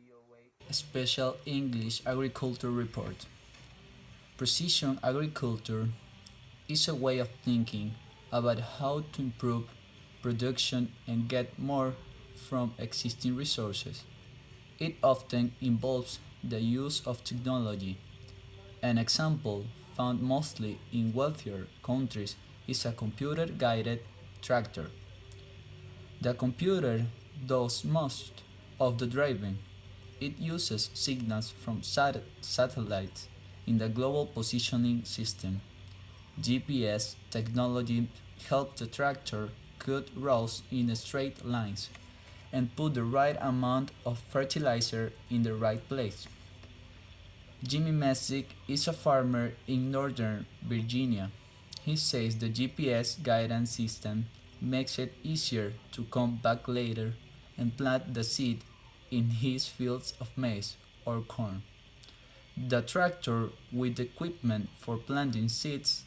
VOA Special English Agriculture Report. Precision agriculture is a way of thinking about how to improve production and get more from existing resources. It often involves the use of technology. An example found mostly in wealthier countries is a computer guided tractor. The computer does most of the driving. It uses signals from satellites in the Global Positioning System. GPS technology helps the tractor cut rows in straight lines and put the right amount of fertilizer in the right place. Jimmy Messick is a farmer in northern Virginia. He says the GPS guidance system makes it easier to come back later and plant the seed in his fields of maize or corn. The tractor with equipment for planting seeds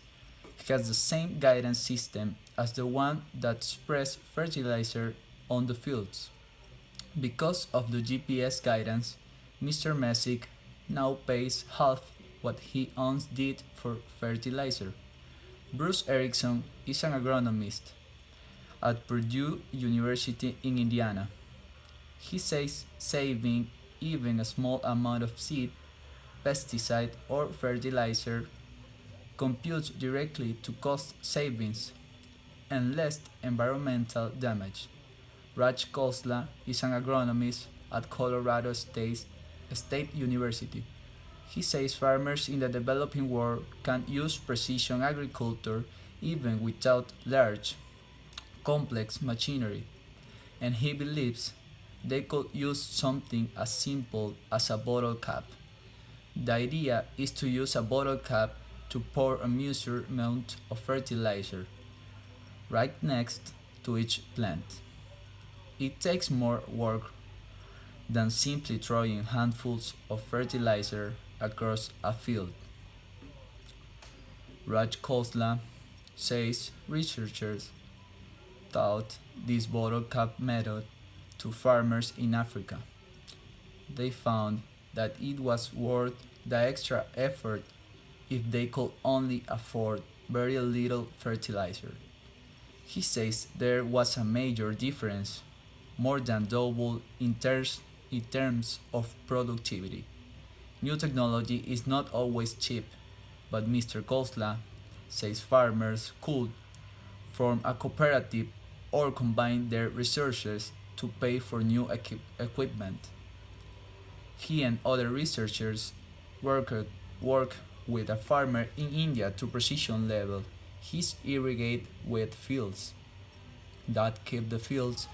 has the same guidance system as the one that spreads fertilizer on the fields. Because of the GPS guidance, Mr. Messick now pays half what he once did for fertilizer. Bruce Erickson is an agronomist at Purdue University in Indiana. He says saving even a small amount of seed, pesticide, or fertilizer computes directly to cost savings and less environmental damage. Raj Khosla is an agronomist at Colorado State University. He says farmers in the developing world can use precision agriculture even without large, complex machinery, and he believes they could use something as simple as a bottle cap. The idea is to use a bottle cap to pour a measured amount of fertilizer right next to each plant. It takes more work than simply throwing handfuls of fertilizer across a field. Raj Khosla says researchers taught this bottle cap method to farmers in Africa. They found that it was worth the extra effort if they could only afford very little fertilizer. He says there was a major difference, more than double in terms of productivity. New technology is not always cheap, but Mr. Kosla says farmers could form a cooperative or combine their resources to pay for new equipment. He and other researchers work with a farmer in India to precision level his irrigate wet fields that keep the fields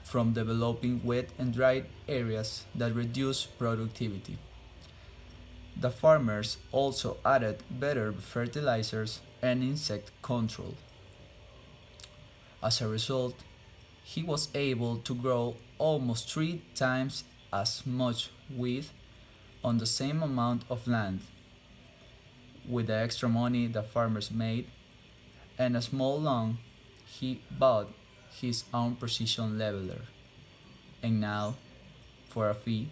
from developing wet and dry areas that reduce productivity. The farmers also added better fertilizers and insect control. As a result, he was able to grow almost three times as much wheat on the same amount of land. With the extra money the farmers made and a small loan, he bought his own precision leveler. And now, for a fee,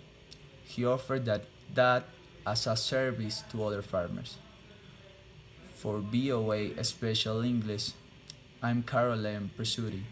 he offered that as a service to other farmers. For VOA Special English, I'm Caroline Presutti.